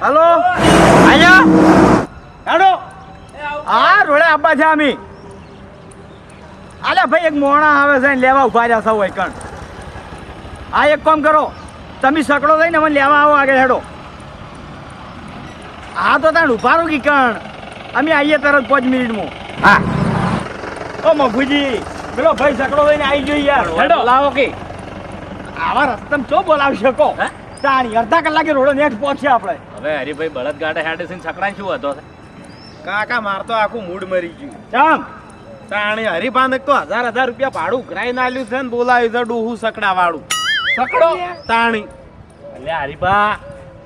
Hello આયા હેડો હા રોડે આબા છે અમે આલે ભાઈ એક મોણા આવે છે લેવા ઉભા રહ્યા સૌ કણ આ એક કામ કરો તમે સકડો થઈને મને લેવા આવો આગળ હેડો હા તો તાણ ઉભા રહો કી કણ અમે આવીએ તરત 5 મિનિટમાં હા ઓ મફુજી પેલો ભાઈ સકડો થઈને આવી જોઈએ યાર હેડો લાવો કે આવા રસ્તામાં ચો બોલાવી શકો તાણી અડધા કલાકે રોડો નેટ પહોંચે આપણે હવે હરીભાઈ બળદ ગાડા હેડે છે છકડાઈ શું હતો કાકા માર તો આખું મૂડ મરી ગયું ચામ તાણી હરીભાન તો 1000 રૂપિયા ભાડું ઉઘરાઈને આલ્યું છે ને બોલાવ્યું છે ડોહું સકડા વાળું સકડો તાણી એટલે હરીભા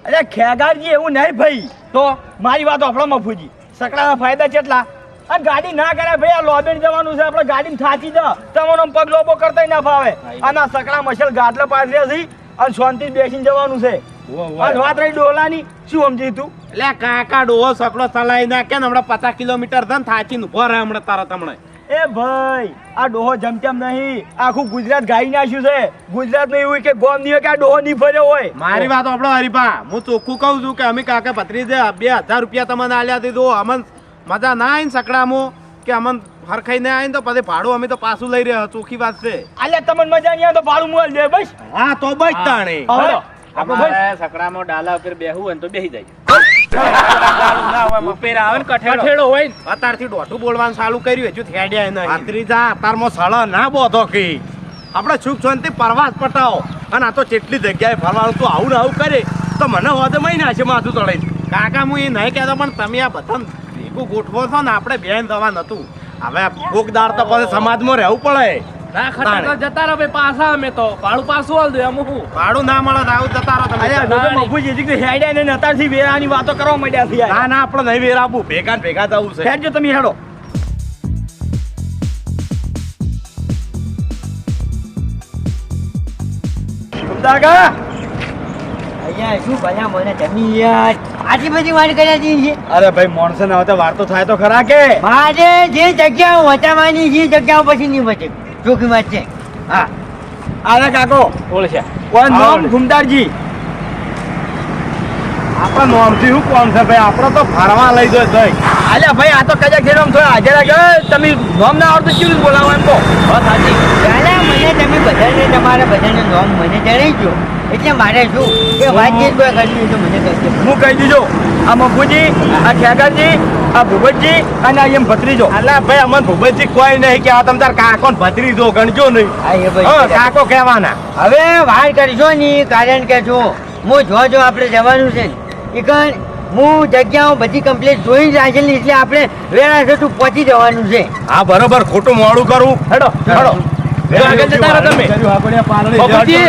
અરે ખેગારજી એવું નહીં ભાઈ તો મારી વાત આપણો મફુજી સકડાના ફાયદા કેટલા આ ગાડી ના કરે ભાઈ આ લોબેન જવાનું છે આપણે ગાડીમાં થાચી જા તમારો પગ લોબો કરતાય ના ફાવે આના સકડા મશલ ગાડલે પાથરે છે અને શાંતિ બેસીને જવાનું છે અને વાત રહી ડોલાની શું સમજી તું એટલે કાકા ડોહો સકડો ચલાવી નાખે ને હમણાં 50 કિલોમીટર થાય ને થાચીને ઉભો રહે હમણાં તારા તમને એ ભાઈ આ ડોહો જમચમ નહીં આખું ગુજરાત ગાઈ નાખ્યું છે ગુજરાત નહીં હોય કે ગોમ નહીં હોય કે આ ડોહો નહીં ફર્યો હોય મારી વાત આપણો હરીભા હું ચોખ્ખું કહું છું કે અમે કાકા ભત્રીજે 2000 રૂપિયા તમને આલ્યા દીધું અમન મજા ના આવી ને સકડામાં કે અમન હરખાઈને આવીને તો પછી ભાડું અમે તો પાછું લઈ રહ્યા ચોખ્ખી વાત છે આલે તમને મજા નહીં આવે તો ભાડું મોલ દે બસ હા તો બસ તાણે આપણે સકડામાં ડાલા ઉપર બેહવું હોય તો બેહી જાય ઉપર આવે ને કઠેડો હોય ને અત્યારથી દોઢું બોલવાનું ચાલુ કર્યું હજુ થેડ્યા નહીં ભત્રીજા અત્યારમાં સળ ના બોધો કે આપણે સુખ શાંતિ પ્રવાસ પટાવો અને આ તો કેટલી જગ્યાએ ફરવાનું તું આવું ને આવું કરે તો મને હોદે મહિના છે માથું ચડાઈ કાકા હું એ નહીં કહેતો પણ તમે આ બધા ભેગું ગોઠવો છો ને આપણે બેન દવા નતું હવે ભોગદાર તો પછી સમાજમાં રહેવું પડે ના ખટા જતા રહો ભાઈ પાછા અમે તો ભાડું પાછું આલ દે અમુક ભાડું ના મળે તો આવું જતા રહો તમે મફુજી હજી હેડ્યા ને અત્યારથી વેરાની વાતો કરવા માંડ્યા છે ના ના આપણે નહીં વેર આપવું ભેગા ને ભેગા જવું છે હેડજો તમે હેડો અહીંયા શું ભલા મને જમી યાર આટલી બધી વાત કર્યા છે અરે ભાઈ માણસો ના હોય તો વાર તો થાય તો ખરા કે મારે જે જગ્યાઓ વટાવવાની જે જગ્યાઓ પછી નહીં બચે ચોખ્ખી વાત છે હા અરે કાકો બોલ છે કોણ નામ ઘુમદારજી આપણા નોમથી શું કોણ છે ભાઈ આપણે તો ફરવા લઈ દો ભાઈ અલ્યા ભાઈ આ તો કજાક છે આમ થોડા હાજર આગળ તમે નામ ના આવડતું કેવું બોલાવો એમ કહો બસ સાચી ચાલે મને તમે બધાને તમારા બધાને નામ મને જણાવી દો એટલે મારે શું કે વાતચીત કોઈ કરવી તો મને કરશે હું કહી દીધો આ મફુજી આ ખેગારજી આ ભૂપતજી અને આ એમ ભત્રીજો અલા ભાઈ અમન ભૂપતજી કોઈ નહીં કે આ તમ તાર કાકો ને ભત્રીજો ગણજો નહીં હા એ હા ભાઈ કાકો કહેવાના હવે વાત કરશો નહીં કારણ કે જો હું જો આપણે જવાનું છે ને એ હું જગ્યાઓ બધી કમ્પ્લીટ જોઈ રાખેલી એટલે આપણે વેળા થતું પહોંચી જવાનું છે હા બરોબર ખોટું મોડું કરવું હેડો હેડો આગળ જતા રહો તમે બાપુજી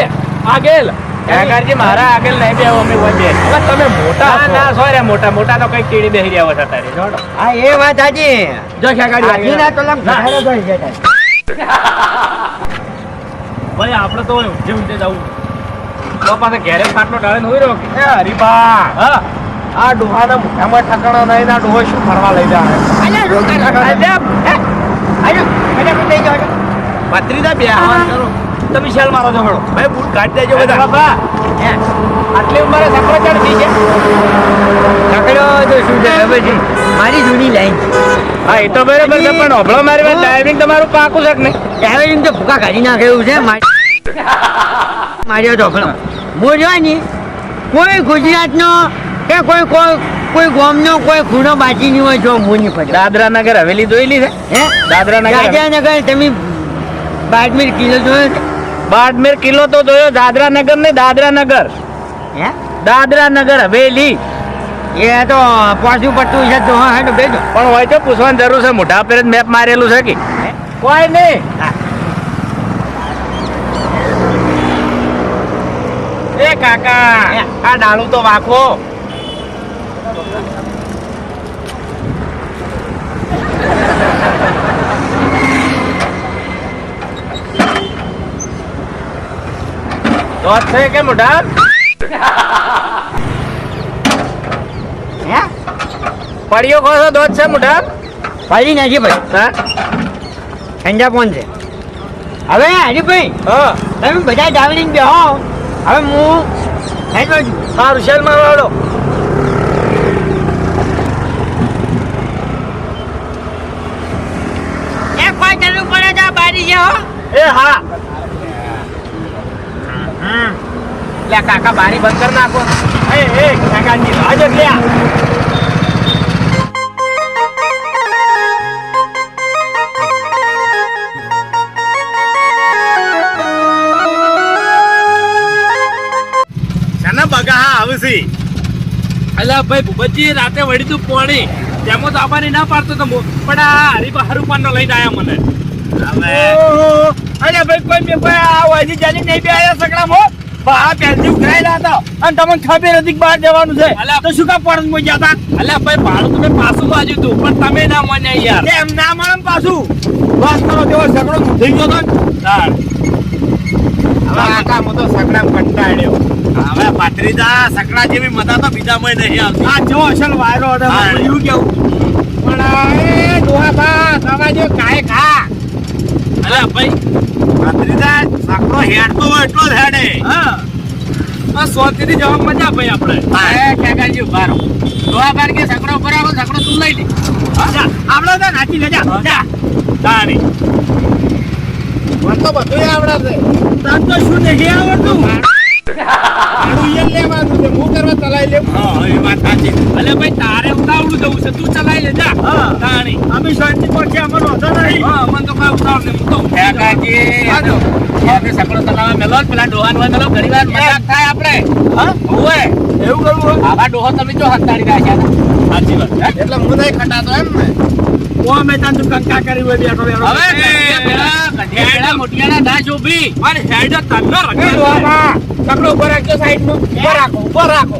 આગળ કાકાજી મારા આગળ નહીં બેહો અમે હોય બે તમે મોટા ના સોરે મોટા મોટા તો કઈ કીડી બેહી રહ્યા હોય તારે જોડો હા એ વાત સાચી જો ખેગાડી આખી ના તો લમ ઘરે જોઈ જતા ભાઈ આપણે તો ઊંચે ઊંચે જવું તો પાસે ઘેરે ખાટલો ડાળે હોય રહ્યો એ હરીબા હા આ ડોહાના મોઢામાં ઠકાણા નહીં ના ડોહો શું ફરવા લઈ જાય અલ્યા રોકા અલ્યા આજો મને લઈ જાવ ભત્રીજા બે કરો તમે શેલ મારો છો ખડો ભાઈ બૂટ કાઢી દેજો બધા બાબા આટલી ઉંમરે સકડો ચડતી છે સકડો તો શું છે ખબર છે મારી જૂની લાઈન હા એ તો બરાબર છે પણ ઓભળો મારી વાત ડાઇવિંગ તમારું પાકું છે કે નહીં ટ્રાવેલિંગ તો ભૂકા કાઢી નાખે એવું છે મારી ઢોકળો હું જો ને કોઈ ગુજરાતનો કે કોઈ ગામનો કોઈ ખૂણો બાકી નહીં હોય જો હું નહીં પડે દાદરા નગર હવેલી જોયેલી છે હે દાદરા નગર નગર તમે બાડમેર કિલ્લો જોયો છે બાડમેર કિલ્લો તો જોયો દાદરા નગર નહીં દાદરા નગર હે દાદરા નગર હવેલી એ તો પાછું પડતું છે તો હા હેડો બેજો પણ હોય તો પૂછવાની જરૂર છે મોઢા પર જ મેપ મારેલું છે કે કોઈ નહીં એ કાકા આ ડાળું તો વાખો દોત છે કે મોટા હે પડીઓ ખો છો દોત છે મોટા ફરી નથી ભાઈ હા ઠંડા પણ છે હવે હરીભાઈ હા તમે બધા ડાવલિંગ બેહો હવે હું સાઈડ બાજુ સારું શેલ માં વાળો એક કોઈ ચાલુ પડે તો બારી છે હો એ હા લે કાકા બારી બંધ કર નાખો એ કાકાજી આજે લ્યા શાના બગા હા આવશે અલ્યા ભાઈ ભૂપતજી રાતે વળી તું પોણી તેમાં તો આબાની ના પાડતો તો પણ આ હરીફા હરુપાન લઈને આયા મને હવે ઓહો અરે ભાઈ કોઈ બે કોઈ આ વાજી જાની નહીં બે આયા સકડામાં બહાર પેલથી ઉઘરાયેલા હતા અને તમને ખબર હતી કે બહાર જવાનું છે અલા. તો શું કામ પડત માં ગયા હતા અલ્યા ભાઈ ભાડું તમે પાછું બાજુ તું પણ તમે ના માન્યા યાર એમ ના મળે ને પાછું બસ કરો તેવો સકડો થઈ ગયો તો ને. તાણ. હવે કાકા હું તો સકડા કંટાળ્યો હવે પાત્રીદા સકડા જેવી મજા તો બીજામાં નહીં આવતી આ જો અસલ વાયરો હતો હા. એવું કેવું પણ એ ડોહા સવા જે કાય ખા અલ્યા ભાઈ પાત્રીદા સકડો હેડતો હોય એટલો જ હેડે હા આ સોતીથી જવા મજા ભાઈ આપણે હા. કાકાજી ઉભા રહો દોવા બાર કે સકડો ઉપર આવો સકડો તું લઈ લે આપણે તો નાચી લેજા જા. તારી મને તો બધું આવડે છે તને તો શું નહીં આવડતું આનું ઈ લેવાનું છે હું કરવા ચલાવી લેવું હા એ વાત સાચી અલ્યા ભાઈ તારે ઉતાવળું જવું છે તું ચલાઈ લે જા હા. તાણી અમે શાંતિ પર છે અમને વાંધો નહીં હા મને તો કઈ ઉતાવળ નહીં હું તો કાકાજી આજો આપણે સકડો ચલાવવા મેલો જ પેલા ડોહાન હોય તો ઘણી વાર મજાક થાય આપણે હા ઓય એવું કરવું હોય આવા ડોહો તમે જો હંતાડી રાખ્યા હતા સાચી વાત હે? એટલે હું નહીં ખટાતો એમ ને ઓ અમે તને તું કંકા કરી હોય બેઠો બેઠો હવે ગઢિયા પેલા મોટિયાના દાસ ઊભી અને હેડ તન્નો એ ડોહા સકડો ઉપર રાખજો સાઈડમાં ઉપર રાખો ઉપર રાખો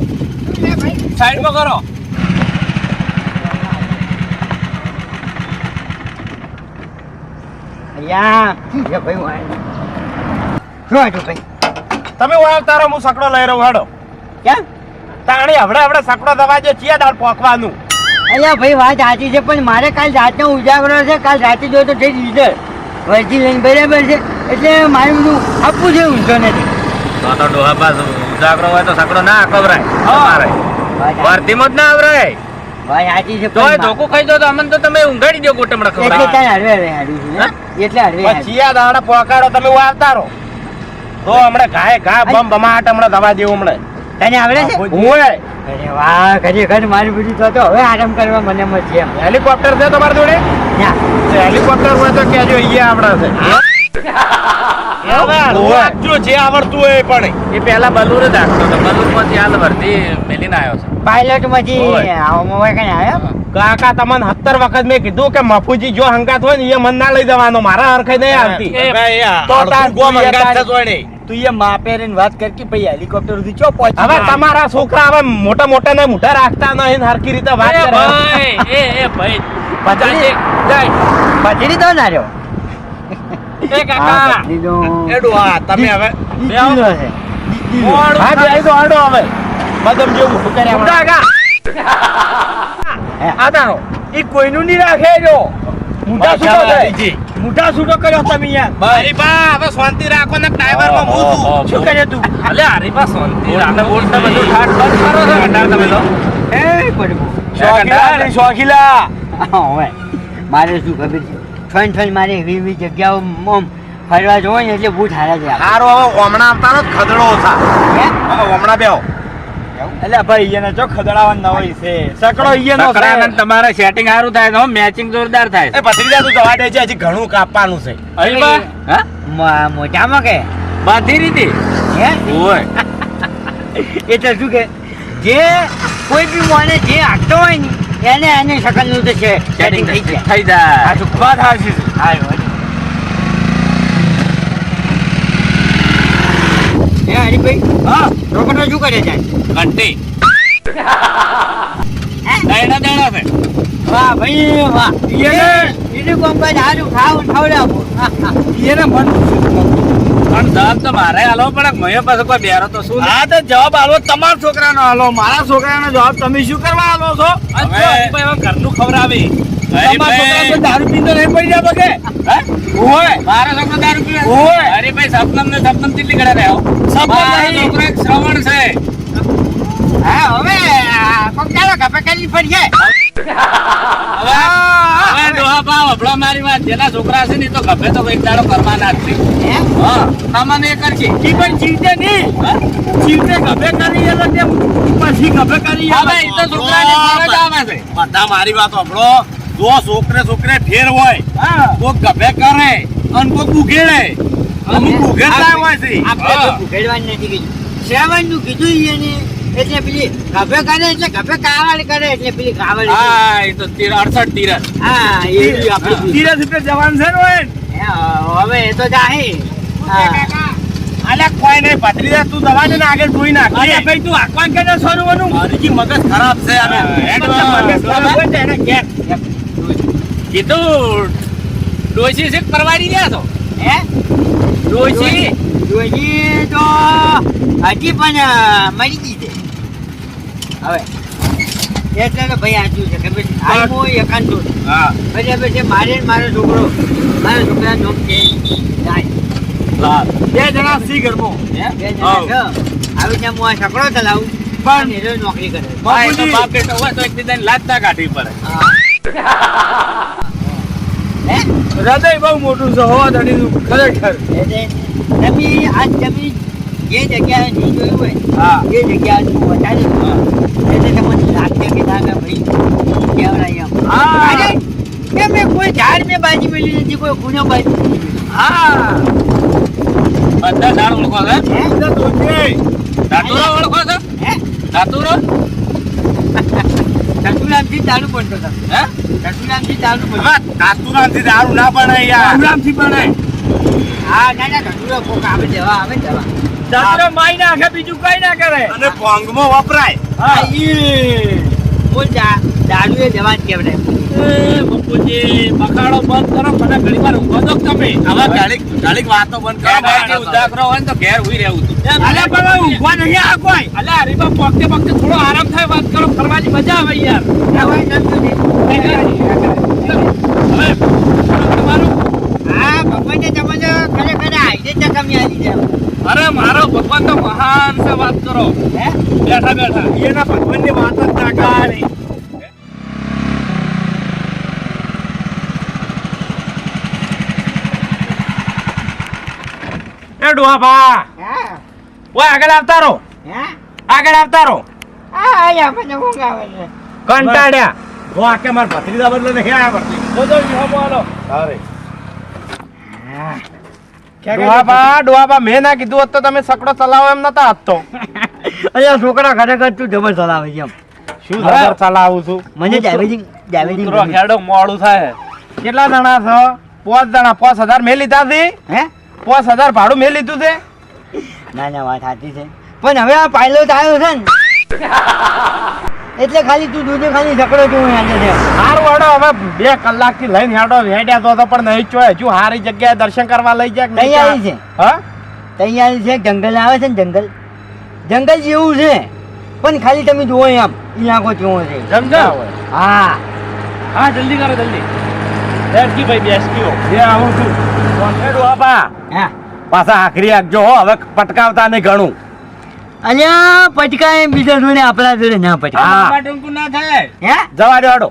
સાઈડમાં કરો યા એ ભાઈ વાય શું હતું ભાઈ તમે વાવતારો હું સકડો લઈ રહ્યો હેડો કેમ તાણી હવડે સકડો દવાજો ચિયા દાળ પોકવાનું અલ્યા ભાઈ વાત સાચી છે પણ મારે કાલ રાતનો ઉજાગરો છે કાલ રાતે જો તો થઈ લીધર વરજી લઈને બરાબર છે એટલે મારે બધું આપવું છે ઊંધો નથી તો ડોહા પાસ ઉજાગરો હોય તો સકડો ના કવરાય તમારે વર્તીમાં જ ના આવરાય ભાઈ સાચી છે તોય પણ ધોકું ખાઈ દો તો અમને તો તમે ઊંઘાડી દો ગોટમડા એટલે ખવડાવવા તારે હળવે હળવે હાડ્યું છે ને? એટલે હળવે હાડ્યું. ચિયા દાડા પોકાડો તમે વાવતારો તો હમણાં ઘાય ઘા બમ બમાટ હમણાં દવા જેવું હમણાં તને આવડે છે ઓય અરે વાહ ખરેખર મારી બધું તો હવે આરામ કરવા મને મત છે એમ. હેલિકોપ્ટર છે તમારી જોડે ના. હેલિકોપ્ટર હોય તો કેજો અહીંયા આપડે છે જે આવડતું હોય એ પણ એ પેલા બલૂર જ રાખતો હતો બલૂર માંથી હાલ ભરતી મેલીને આવ્યો છે પાયલોટમાંથી ઓય. આવામાં હોય કઈ આવ્યો કાકા તમને 70 વખત મેં કીધું કે મફુજી જો હંગાત હોય ને એ મન ના લઈ જવાનો મારા હરખાઈ નહીં આવતી તો તાર ગોમ હંગાત થતો હોય નહીં તું એ માપે રહીને વાત કર કે ભાઈ હેલિકોપ્ટર સુધી ચો પહોંચી હવે તમારા છોકરા હવે મોટા મોટા ને મોટા રાખતા નહીં હરખી રીતે વાત એ કરે ભાઈ એ ભાઈ બચાજી જાય બજરી તો ના રહ્યો એ કાકા એડું હા તમે હવે દીકરીનો છે. મોડું હા બે તો આડો હવે બદમ જેવું મોટું કર્યા હમણાં. આ તારો એ કોઈનું નહીં રાખે જો મોટા બસ છૂટો હવે થાય બીજી. મોટા છૂટો કર્યો તમે યાર અરે બા હવે શાંતિ રાખો ને ડ્રાઈવરમાં હું છું શું કરે તું અલે હરીફા શાંતિ રાખે બોલતા બધું ઠાઠ બંધ કરો છો કંટાળ તમે તો એ પડવું. શોખીલા નહીં, શોખીલા હા, હોય. મારે શું ખબર છે ઠન ઠન મારે એવી એવી જગ્યાઓ આમ ફરવા જવો ને એટલે બહુ સારા છે હારો હવે હમણાં આવતા નો ખદડો ઓછા હે? હવે હમણાં બેહો એટલે ભાઈ એને ચો ખદડાવવાનું ના હોય છે સકડો ઈયનો છે સકડાને તમારે સેટિંગ સારું થાય તો મેચિંગ જોરદાર થાય એ ભત્રીજા તું જવા દે છે હજી ઘણું કાપવાનું છે હરીફા હા મોટામાં કે બધી રીતે હે ઓય એ તો શું કે જે કોઈ બી મોને જે હાંકતો હોય ને એને એને શકલનું તો છે સેટિંગ થઈ જાય થઈ જાય આ તો વાત હાચી છે હા હોય. એ હરીભાઈ હા રોકડો શું કરે છે ઘંટી દાણા દાણા છે વાહ ભાઈ વાહ એને એને કોમ કાજ હારું ખાવ ખવડાવો એને મન પણ જવાબ તો મારે આલો પડે મયો પાસે કોઈ બેરો તો શું હા તો જવાબ આલો તમારા છોકરાનો આલો મારા છોકરાનો જવાબ તમે શું કરવા આલો છો ઘરનું ખવડાવી તમારા છોકરા તો દારૂ પીતો નહીં પડી જતો કે ઓય મારો છોકરો દારૂ પીવે ઓય. અરે ભાઈ સપનમ ને સપનમ કેટલી ગળા રહ્યો સપનમ મારો નહીં. છોકરો એક શ્રવણ છે હા હવે કોક ચાલો ગપે કરી ફરીએ હવે ડોહા ભાવ હભળો મારી વાત જેના છોકરા છે ને ઈ તો ગભે તો એક દાડો કરવાના જ છે હે? હા તમને એ કરશે ઈ પણ જીવતે નહીં જીવતે ગભે કરી એટલે તે પછી ગભે કરી હવે ઈ તો છોકરાને ફરજ આવે છે બધા મારી વાત સાંભળો જો છોકરે ફેર હોય હા કોક ગભે કરે અને કોક ઉઘેડે અમુક ઉઘેડતા હોય છે આપણે તો ભૂખેડવાનું નથી કીધું શ્રાવણનું કીધું ઈ એને એટલે પેલી ગભે કરે એટલે ગભે કાવડ કરે એટલે પેલી કાવડ હા એ તો 68 તીરથ હા એવી આપણે ધીરે ધીરે જવાન છે ને ઓય. હવે એ તો જાહે અલ્યા કોઈ નહીં ભત્રીજા તું દવા ને આગળ જોઈ નાખ અરે ભાઈ તું આકવાન કે સોરવાનું મારી મગજ ખરાબ છે આને. મગજ ખરાબ હોય તો એને ઘેર. કીધું ડોશી છે પરવારી ગયા તો હે ડોશી જોઈએ તો હજી પણ મરી ગઈ છે હવે એટલે તો ભાઈ આજુ છે કે ભાઈ આયમો એકાંતો છે. હા પછી હવે છે મારે ને મારો છોકરા નોમ છે જાય બે જણા સી ઘરમાં. બે જણા છે. આવી રીતે હું આ છકડો ચલાવું પણ એ રોજ નોકરી કરે હા, એ તો બાપ બેટો હોય તો એકબીજાને લાત ના કાઢવી પડે હે હૃદય બહુ મોટું છે હો ધણીનું ખરેખર એટલે તમે આજ તમે જે જગ્યાએ નહીં જોયું હોય હા એ જગ્યા હું બતાવી એટલે તમને લાગશે કે ના કે ભાઈ કેવડાય એમ હા. અરે, કે મેં કોઈ ઝાડ મેં બાજી મેળવી નથી કોઈ ગુનો બાજી મેળવી નથી. હા બધા ઝાડ ઓળખો છે હે? એટલે તો છે. ધાતુરો ઓળખો છો હે? ધાતુરો ચતુરામથી દારૂ પડતો હતો. હે ચતુરામથી દારૂ પડતો. હવે કાતુરામથી દારૂ ના બને યાર આરામથી બનાય. હા ના ના ચતુરો કોક આવે દવા આવે દવા દાદરા માઈ નાખે બીજું કઈ ના કરે અને ભોંગમાં વપરાય હા બોલ દારૂ એ દવા જ કહેવાય એ બપુજી બખાડો બંધ કરો મને ઘણી વાર ઊંઘો દો તમે હવે ઘડીક વાતો બંધ ઘેર કરો ઉદાકરો હોય ને તો ઘેર હુઈ રહેવું તું અલે પણ હવે ઊંઘવા નહીં આ કોઈ અલ્યા હરીબા પગતે પગતે થોડો આરામ થાય વાત કરો ફરવાની મજા આવે યાર હવે તમારું હા ભગવાનને તમને ખરેખર આઈને ચકમી આવી છે અરે મારો ભગવાન તો મહાન છે વાત કરો હે બેઠા બેઠા એના ભગવાનની વાત જ ના કરે એ ડોહા ભા હા ઓય આગળ આવતા રહો હે આગળ આવતા રહો હા અહીંયા મને ઊંઘ આવે છે કંટાળ્યા જો આકે માર ભત્રીજા બદલે નહીં આયા ભરતી જોજો વિહો બોલો અરે ડોહાબા મેં ના કીધું હોત તો તમે સકડો ચલાવો એમ નતા હાથ તો અહીંયા છોકરા ખરેખર તું જબર ચલાવે છે એમ શું ખબર ચલાવું છું મને ડાયવેટિંગ ઉતરો હેડો મોડું થાય કેટલા જણા છો 5 જણા 5000 મેં લીધા છે હે 5000 ભાડું મેં લીધું છે ના ના વાત સાચી છે પણ હવે આ પાયલોટ આવ્યો છે ને એટલે ખાલી તું દૂધે ખાલી ઝકડો જોઉં યાદ છે હારું હેડો હવે 2 કલાકથી લઈને હેડ્યા તો પણ નહીં ચોય હજુ હારી જગ્યાએ દર્શન કરવા લઈ જાય કે નહીં તૈયારી છે હા તૈયારી છે જંગલ આવે છે ને જંગલ જેવું છે પણ ખાલી તમે જુઓ આમ ઇલાકો કેવો છે જંગલ હા હા જલ્દી કરો જલ્દી બેસકી ભાઈ બેસકીઓ જે આવું છું કોન્ટ્રેક્ટ ડોહાબા હા પાછા આખરી આપજો હો હવે પટકાવતા નહીં ઘણું અલ્યા પટકાય એમ બીજા જોડે આપણા જોડે ના પટકાય હા ટૂંકું ના થાય હે જવા દો હેડો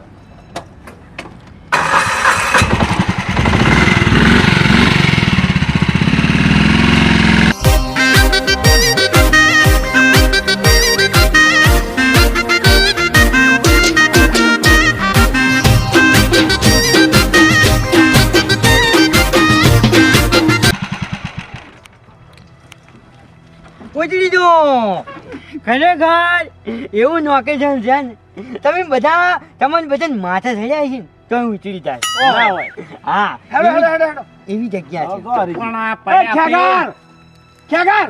પૂછી લીધો ખરેખર એવું નોકેશન છે ને તમે બધા તમને બધા માથે થઈ જાય છે ને તો ઉતરી જાય ના હોય. હા હેડો હેડો હેડો હેડો એવી જગ્યા છે પણ આ ખેગાર ખેગાર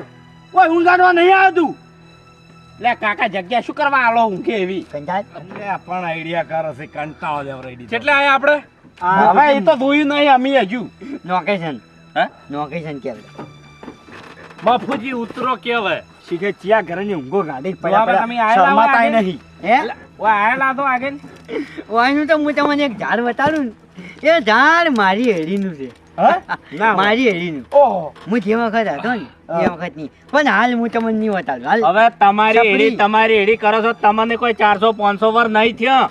ઓય ઊંઘાડવા નહીં આવતું લે કાકા જગ્યા શું કરવા આલો ઊંઘે એવી કંટાળ અલ્યા પણ આઈડિયા કરે છે કંટાળો લેવરાઈ કેટલે આયા આપણે હવે એ તો જોયું નહીં અમે હજુ નોકેશન હે નોકેશન કહેવાય બાપુજી ઉતરો કેવાય શીખે ચિયા ઘરની ઊંઘો ગાડી તો હવે તમે આયેલા શરમાતાય હોય નહીં હે ઓ આયેલા તો આગળ ઓયનું તો હું તમને એક ઝાડ બતાડું ને એ ઝાડ મારી હેડીનું છે હા મારી હેડીનું ઓહો હું જે વખત હતો ને એ વખત નહીં પણ હાલ હું તમને નહીં બતાડું હાલ હવે તમારી છપરી. તમારી એડી કરો છો તમને કોઈ 400-500 વાર નહીં થયો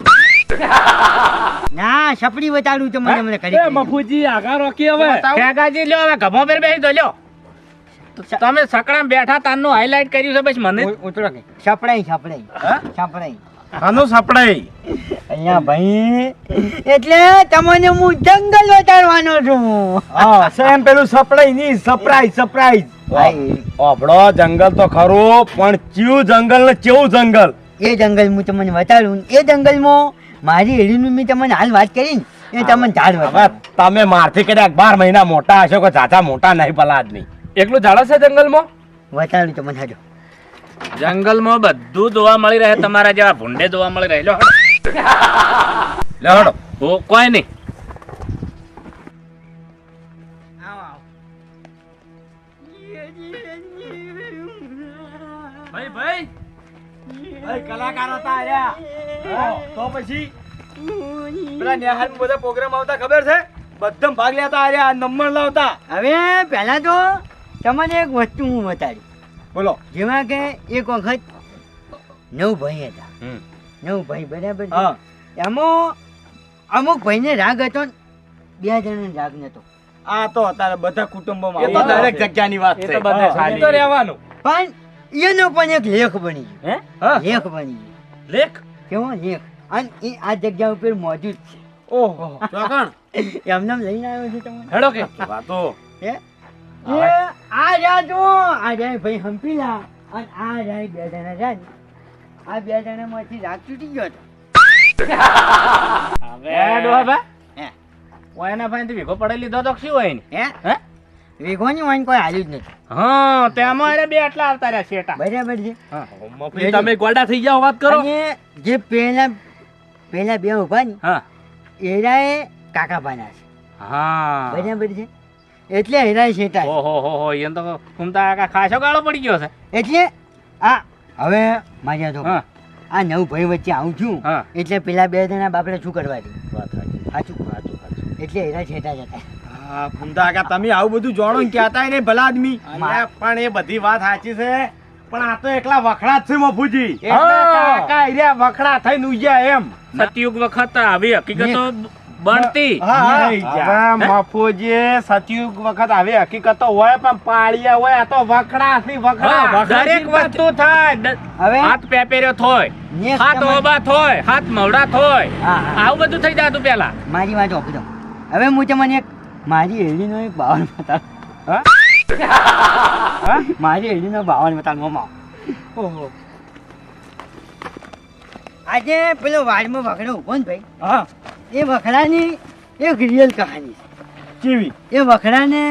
ના છપડી બતાડું તો મને મને કરી મફુજી આગા રોકી હવે ખેગાજી લ્યો હવે ગભો પર બેસી દો લ્યો તમે સકડામાં બેઠા તારનું હાઈલાઈટ કર્યું છે બસ મને ઉતરો કે છપડાઈ આનું સપડાઈ અહીંયા ભાઈ એટલે તમને હું જંગલ બતાડવાનો છું હા સેમ પેલું સપડાઈ ની સરપ્રાઈઝ ભાઈ ઓભળો જંગલ તો ખરું પણ ચિયું જંગલ ને કેવું જંગલ એ જંગલ હું તમને બતાડું એ જંગલમાં મારી હેડીનું મેં તમને હાલ વાત કરી ને એ તમને ઝાડ હવે બતાડું. તમે મારથી કદાચ 12 મહિના મોટા હશો કે ચાચા મોટા નહીં ભલા આદમી એકલું ઝાડ છે જંગલમાં બતાડું તમને હાજો જંગલમાં બધું જોવા મળી રહે તમારા જેવા ભૂંડે જોવા મળી રહે લ્યો લે હડો ઓ કોઈ નહીં ભાઈ ભાઈ કલાકારો તા આયા તો પછી પેલા નેહાલ બધા પ્રોગ્રામ આવતા ખબર છે બધા ભાગ લેતા આયા નંબર લાવતા હવે પહેલા તો તમને એક વસ્તુ હું બતાડી બોલો જેમાં કે એક વખત 9 ભાઈ હતા 9 ભાઈ બરાબર છે? હા એમાં અમુક ભાઈને રાગ હતો ને 2 જણાને રાગ નતો આ તો અત્યારે બધા કુટુંબોમાં એ તો દરેક જગ્યાની વાત એ છે તો બધે હા, સારી તો રહેવાનું પણ એનો પણ એક લેખ બની હે હા ગયો લેખ બની લેખ ગયો કેવો લેખ અને એ આ જગ્યા ઉપર મોજૂદ છે ઓહો ચોકણ એમને લઈને આવ્યો છે તમને હેડો કે વાતો હે? એ આ રહ્યા જો આ રહ્યા ભાઈ હંપીલા અને આ રહ્યા 2 જણા રહ્યા ને. આ 2 જણામાંથી રાગ તૂટી ગયો હતો હવે ડોહા હે ઓયના ભાઈ ભેગો પડી લીધો તો શું હોય ને હે હે વેગોની વાઈન કોઈ હાલ્યું જ નથી હા તેમાં એને બે આટલા આવતા રહ્યા શેટા બરાબર છે મફલી તમે ગોડા થઈ જાઓ વાત કરો અને જે પેલા બે ઉભા ને હા એરાએ કાકા ભાના છે હા બરાબર છે એટલે એરાએ શેટા છે. ઓહો હો હો એને તો ઘૂમતા કાકા ખાસો ગાળો પડી ગયો છે એટલે આ હવે માર્યા તો હા આ 9 ભાઈ વચ્ચે આવું છું હા. એટલે પેલા 2 જણા બાપડે શું કરવા દે વાત સાચી સાચું એટલે એરા છેટા જતા હા ફૂમતા કાકા તમે આવું બધું જાણો ને કહેતાય નહીં ભલા આદમી અલ્યા, પણ એ બધી વાત સાચી છે પણ આ તો એકલા વખડા જ છે મફુજી એટલે કાકા ઈર્યા વખડા થઈને ઉજ્યા એમ સતયુગ વખત આવી હકીકતો બનતી હા હા હવે મફુજી સતયુગ વખત આવી હકીકતો હોય પણ પાળિયા હોય આ તો વખડા થી હા, વખડા દરેક વસ્તુ થાય હવે હાથ પેપેર્યો થોય next હાથ તમારે- ઓબા થોય હાથ મવડા થોય હા, હા. આવું બધું થઈ જતું પેલા મારી વાત ઓપી દો હવે હું તમને એક મારી હેડીનો એક બાવન બતાડ મારી હેડીનો 52 બતાડ મોમાં ઓહો આજે પેલો વાડમાં વખડો ઉભો ને ભાઈ હા એ વખડાની એક રિયલ કહાની કેવી છે એ વખડાને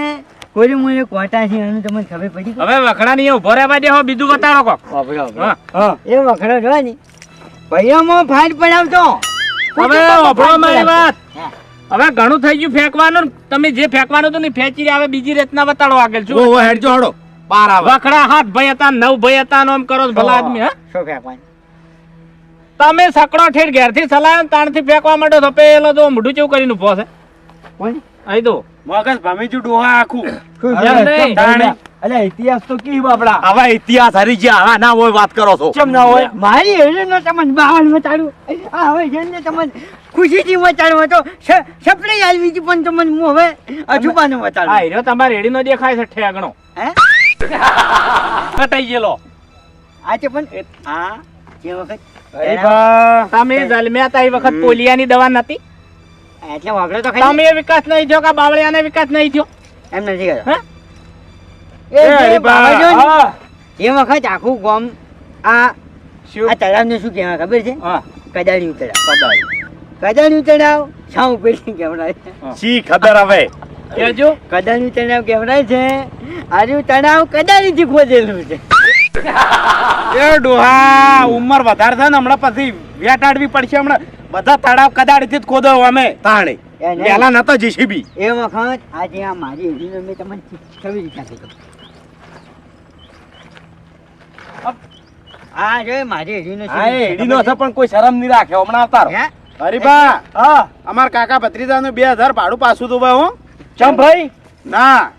કોઈ મોરે કોટા છે એનું તમને ખબર પડી ગઈ? હવે વખડા ની ઉભો રહેવા દે હો બીજું બતાડો કોક હા. હા એ વખડો જો ને ભાઈઓમાં ફાટ પડાવતો હવે ઓભળો મારી વાત હા. હવે ઘણું થઈ ગયું ફેંકવાનું તમે જે ફેંકવાનું હતું ને ફેંચી રહ્યા. હવે બીજી રીતના બતાડો આગળ શું ઓહો હેડજો હડો પાર આવે વખડા 7 ભાઈ હતા 9 ભાઈ હતા નો એમ કરો છો ભલા આદમી હા શું ફેંકવાનું તમે સકડો ઠેઠ ઘેરથી સલાયો ને તાણથી ફેંકવા માંડો તો પેલો જો મોઢું ચેવું કરીને ઉભો છે કોણ આઈ દો મગજ ભમીજુ ડોહા આખું શું અરે, એમ છે? નહીં. તાણે. અલે ઇતિહાસ તો કી બાપડા આવા ઇતિહાસ હરી ગયા આવા ના હોય વાત કરો છો કેમ ના હોય મારી હેડીનો તમને 52 બતાડું આ હવે છે ને તમને ખુશીથી બતાડવા તો સપડી આલવી હતી પણ તમને હું હવે અજુબાનું આ બતાડું હીરો તમારે રેડીનો દેખાય છે ઠેગણો હે કટાઈ ગયેલો આ છે પણ આ જે વખત અરે બા તમે જન્મ્યા તા એ વખત પોલિયાની દવા નથી એટલે વાગડો તો ખાલી તમે વિકાસ નહીં થયો કે બાવળિયાને વિકાસ નહીં થયો એમ નથી કરતો હે? એ જે અરે બા બાબા જો ને, હા એ વખત આખું ગામ આ શું આ તળાવને શું કહેવાય ખબર છે હા કદાળિયું તળાવ કદાળી કદાળિયું તળાવ છાં ઉપરથી કહેવાય છે શી ખબર હવે કેજો કદાળિયું તળાવ કહેવાય છે આર્યું તળાવ કદાળીથી ખોદેલું છે એ ડોહા ઉંમર વધારે છે ને હમણાં પછી વેટાડવી પડશે હમણાં બધા તળાવ કદાડીથી જ ખોદો અમે તાણે એ નહીં. પેલા નતો જીસીબી એ વખત આજે આ મારી હેડીનો મેં તમને કેવી રીતના કીધું આ જો મારી હેડીનો હા એ એડીનો છે પણ કોઈ શરમ નહીં રાખે હમણાં આવતારો હે? હરીબા હા અમાર કાકા ભત્રીજાનું 2000 ભાડું પાછું તો ભાઈ હો ચમ ભાઈ ના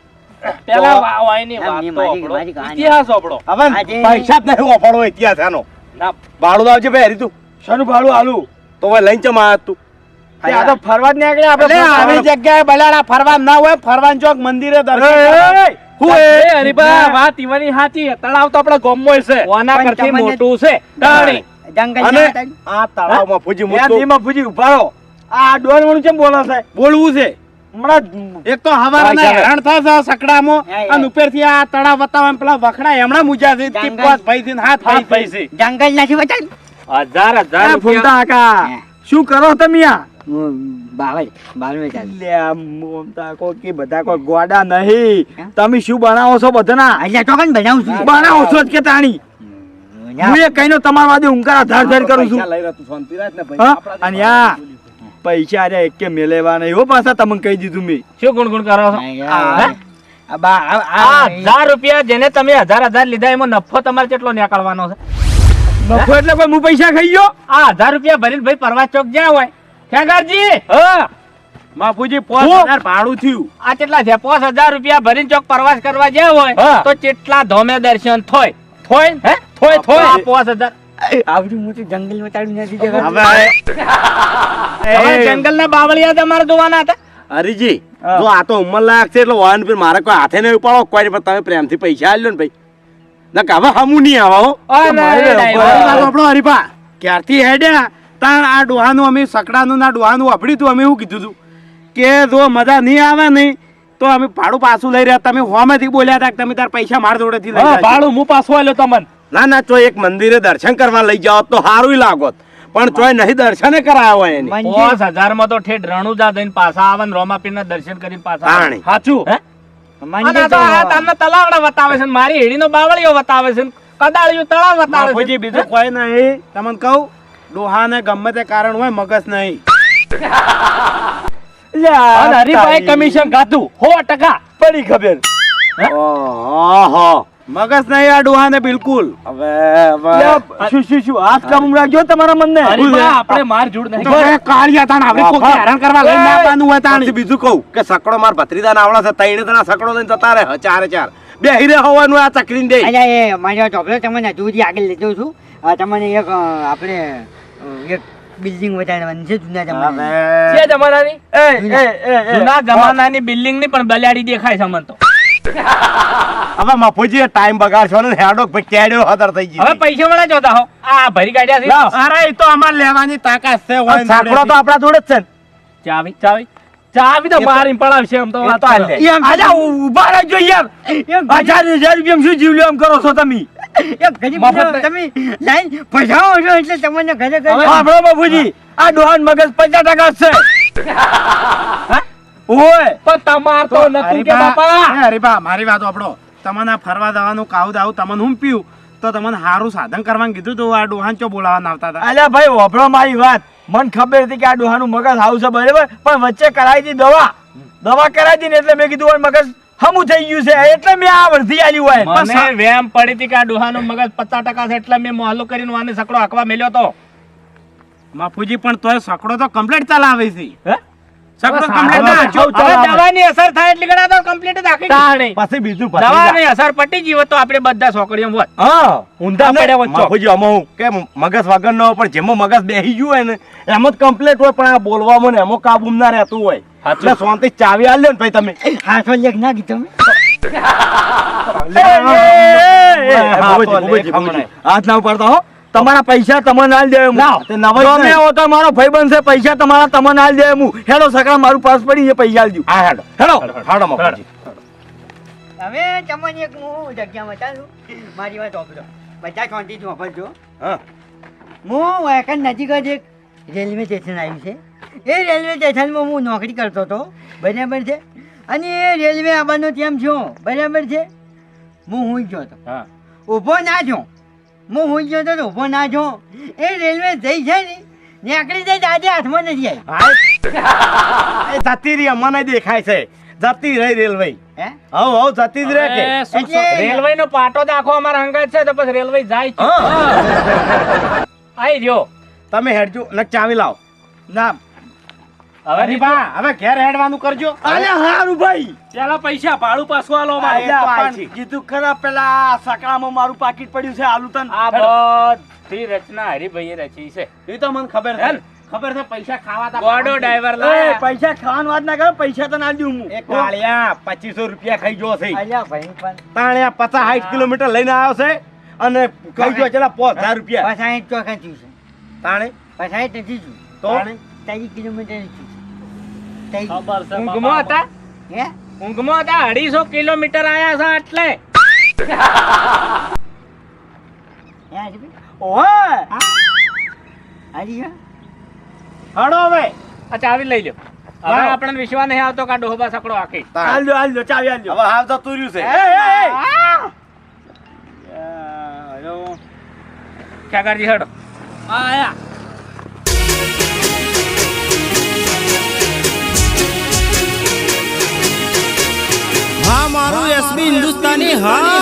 પેલા વાયની એમ વાત નહીં, તો મારી- આપણો. મારી કહાની. ઇતિહાસ આપણો. હવે આજે- પૈસા જ નહીં ઓફળો ઇતિહાસ આનો ના ભાડું તો આવજે ભાઈ હરી તું શાનું ભાડું આલું તો હવે લઈને ચમ આયા તું તે આ તો ફરવા જ નીકળ્યા આપણે એટલે આવી જગ્યાએ બલાડા ફરવા ના હોય ફરવાન ચોક મંદિરે દર્શન કરવા. હું એ એ હરીબા વાત ઈવાની સાચી તળાવ તો આપણા ગામમાં છે ઓના પણ કરતી તમને- મોટું છે ટાણી જંગલ અને ના આ તળાવમાં ફૂજી યાર મૂકતો ધીમા ફૂજી ઉભા રહો આ ડોરવાળું કેમ બોલે છે બોલવું છે હમણાં એક તો હવારના ભાઈ હેરાન થાય છે સકડામાં હા, અને ઉપરથી આ તળાવ બતાવવા પેલા વખડા એમણા મુજા છે જંગલ. ટીપવાસ ભાઈથી ને હાથ હાથ ભાઈથી. પૈસે જંગલ નથી બચાવ હજાર આ રૂપિયા ફૂમતા કાકા હે. શું કરો તમે આ બાવળ ચાલ લે આ ફૂમતા કો કે બધા કોઈ ગોડા નહીં હે? તમે શું બનાવો છો બધાના એટલે તો કન બનાવું છું બનાવો છો જ કે તાણી હું એ કઈનો તમારા વાદે ઊંઘારા ધાર ધાર કરું છું પૈસા લઈ રહ્યો તું શાંતિ રાખ ને ભાઈ. હા? આપણા અને આ પૈસા રે એક કે મેલેવા નહીં હો પાછા તમને કહી દીધું મેં શું ગુણગુણ કરો છો આ આ 1000 રૂપિયા જેને તમે 1000 લીધા એમાં નફો તમારે કેટલો નીકળવાનો છે નફો એટલે કોઈ હું પૈસા ખાઈ ગયો આ 1000 રૂપિયા ભરીને ભાઈ પરવા ચોક જ્યાં હોય ખેગારજી હા બાપુજી હું? 5000 ભાડું થયું આ કેટલા છે 5000 રૂપિયા ભરીને ચોક પ્રવાસ કરવા જ્યાં હોય હા. તો કેટલા ધોમે દર્શન થોય થોય હે થોય થોય આ 5000 આવડું મોટું જંગલ બતાડ્યું નથી જગત. હવે હવે જંગલના બાવળિયા તમારે જોવાના હતા હરીજી હા. જો આ તો ઉંમર લાયક છે એટલે વાહન પર મારે કોઈ હાથે નહીં ઉપાડો કોઈ પણ તમે પ્રેમથી પૈસા આલ્યો ને ભાઈ ના હવે હમું નહીં આવા હો અરે મારે ડાયવા. મારી વાત આપણો હરીભા ક્યારથી હેડ્યા તાણ આ ડોહાનું અમે સકડાનું ના ડોહાનું વાપર્યું હતું અમે શું કીધું હતું કે જો મજા નહીં આવે નહીં તો અમે ભાડું પાછું લઈ રહ્યા તમે હોમેથી બોલ્યા હતા કે તમે તાર પૈસા માર જોડેથી લઈ હા જાજો. ભાડું હું પાછો આલ્યો તમને ના ના ચોય એક મંદિરે દર્શન કરવા લઈ જાઓ તો સારું લાગોત પણ ચોય નહીં દર્શને કરાયા હોય એની મંદિર 5000 માં તો ઠેઠ રણુજા દઈને પાછા આવે ને રોમાપીરના દર્શન કરીને પાછા આવે. તાણી. સાચું હે મંદિર અને આ તો આ તમને તલાવડા બતાવે છે ને મારી હેડીનો બાવળીઓ બતાવે છે ને કદાળિયું તળાવ બતાવે છે બાપુજી બીજું કોઈ નહીં તમને કહું ડોહાને ગમે તે કારણ હોય મગજ નહીં લે આ અને હરીભાઈ તારી. કમિશન ગાધું 100%. પડી ખબર ઓહો મગજ નહીં આ ડોહાને બિલકુલ હવે લે, શું હાથ કામ રાખજો તમારા મનને હરીભા, આપણે માર જોડ નહીં તો એ કાળિયા તાણ આપણે કોક બાપા. હેરાન કરવા લઈને એ. આવવાનું હોય તાણ. બીજું કહું કે સકડો માર ભત્રીજાને આવડા છે ત્રણે જણા સકડો લઈને જતા રહે ચારે ચાર બે હીરે હોવાનું આ ચકરીને દે અલ્યા એ મારી ચોપડો તમને હજુ સુધી આગળ લઈ જાઉં છું તમને એક આપણે એક બિલ્ડિંગ બતાડવાની છે જૂના જમાનાની. છે જમાનાની એ જૂના જમાનાની બિલ્ડિંગ ની પણ બલિયાડી દેખાય છે અમને તો હવે મફુજી ટાઈમ બગાડશો ને હેડો ભાઈ કેડ્યો હતર થઈ ગઈ હવે પૈસા વાળા જોતા હો આ ભરી કાઢ્યા છે લાવ. અરે એ તો અમાર લેવાની તાકાત છે હોય ને સાંકળો તો આપણા જોડે જ છે ને. ચાવી ચાવી ચાવી તો મારી પડાવશે એમ તો વાત તો હાલ કરે. લે. આજા ઊભા રહેજો યાર 1000 રૂપિયા શું જીવલ્યો એમ કરો છો તમે એક ગરીબ મફત છો, તમે લાઈન પૈસાઓ છો એટલે તમને ઘરે ઘરે સાંભળો બાપુજી આ ડોહાન મગજ 50% જ છે હા? ઓય પણ તમાર તો નતું કે બાપા હરીબા મારી વાત આપણો તમને આ ફરવા જવાનું કાવું દાવું તમને હું પીવું તો તમને સારું સાધન કરવાનું કીધું તો આ ડોહાન ચો બોલાવવા આવતા હતા અલ્યા ભાઈ હોભળો મારી વાત મને ખબર હતી કે આ ડોહાનું મગજ હાવ છે બરાબર પણ વચ્ચે કરાવી હતી દવા કરાવી હતી ને એટલે મેં કીધું ઓય મગજ હમું થઈ ગયું છે એટલે મેં આ વર્ધી આલી હોય મને વેમ પડી હતી કે આ ડોહાનું મગજ 50% છે એટલે મેં મોહલ્લો કરીને વાને સકડો આંકવા મેલ્યો તો માફુજી પણ તોય સકડો તો કમ્પ્લીટ ચલાવે છે હે? સકડો હવે કમ્પ્લીટ સાહેબ, જો હવે દવાની અસર થાય એટલે ગણા તો complete જ આખી તાણી. પછી બીજું દવાની અસર પટી જીવો તો આપણે બધા છોકરીઓ હોત. હા ઊંધા પડ્યા હોત ચોક. માફુજી આમાં હું કે મગજ વગર ન હોય પણ જેમાં મગજ બેસી ગયું હોય ને એમાં જ કમ્પ્લીટ હોય પણ આ બોલવામાં ને એમાં કાબુ ના રહેતું હોય સાચું. એટલે શાંતિ ચાવી આલ્યો ને ભાઈ તમે હાથો લેખ ના કીધું હાથ ના ઉપાડતા હો તમારા પૈસા તમને આલ દે હું લાવ, તે નવાઈ જ તમે નહીં. હો તો મારો ભાઈબંધ છે પૈસા તમારા તમને આલ દે હું હેડો સકડા મારું પાસ પડી એ પૈસા આલજો હા હેડો હેડો હાડો માફુજી હવે તમને એક હું જગ્યા બતાડું મારી વાત વાપરો બધા શાંતિથી વાપરજો હા હું વાયકન નજીક જ એક રેલવે સ્ટેશન આવ્યું છે એ રેલવે સ્ટેશનમાં હું નોકરી કરતો હતો બરાબર છે અને એ રેલવે આવવાનો તેમ છો બરાબર છે હું ગયો હતો હા. ઊભો ના છો હું ગયો હતો તો ઊભો ના છો એ રેલવે જઈ છે ને નીકળી જાય તો આજે હાથમાં નથી આવી એ જતી રહી અમને દેખાય છે જતી રહી રેલવે હે હવ જતી જ રહે કે એ શું એટલે- રેલવે નો પાટો જ આખો અમારા અંગત છે તો પછી રેલવે જાય છે હા. આઈ રહ્યો તમે હેડજો ને ચાવી લાવો ના હવે હરી બા હવે ઘેર હેડવાનું કરજો અરે હારું ભાઈ પેલા પૈસા ભાડું પાછું આલો અમારે અલ્યા, પણ કીધું ખરા પેલા સકડામાં મારું પાકીટ પડ્યું છે આલુ તન આ બધી રચના હરિભાઈએ રચી છે એ તો મને ખબર હેન? છે ખબર છે પૈસા ખાવા તા ગોડો ડ્રાઈવર એ લાયા. પૈસા ખાવાની વાત ના કરો પૈસા તો ના દઉં હું એ કાળિયા 2500 રૂપિયા ખાઈ ગયો છે અલ્યા ભાઈ પણ તાણ્યા 50-60 કિલોમીટર લઈને આવ્યો છે અને ખાઈ ગયો ચલા 5000 રૂપિયા પસાઈ ચોખા થયું છે તાણે પસાઈ નથી છું તો 30 કિલોમીટર થયું છે ખબર છે ઊંઘમાં હતા હે ઊંઘમાં હતા 250 કિલોમીટર આયા છે એટલે હે હરીભાઈ? ઓહે હરી હા? હડો હવે આ ચાવી લઈ લો હવે લાવો. આપણને વિશ્વાસ નહીં આવતો કે આ ડોહબા સકડો આખી હાલ દો ચાવી હાલ દો હવે હાવ જતું રહ્યું છે ખેગારજી હેડો આયા હા મારું એસબી હિન્દુસ્તાની હા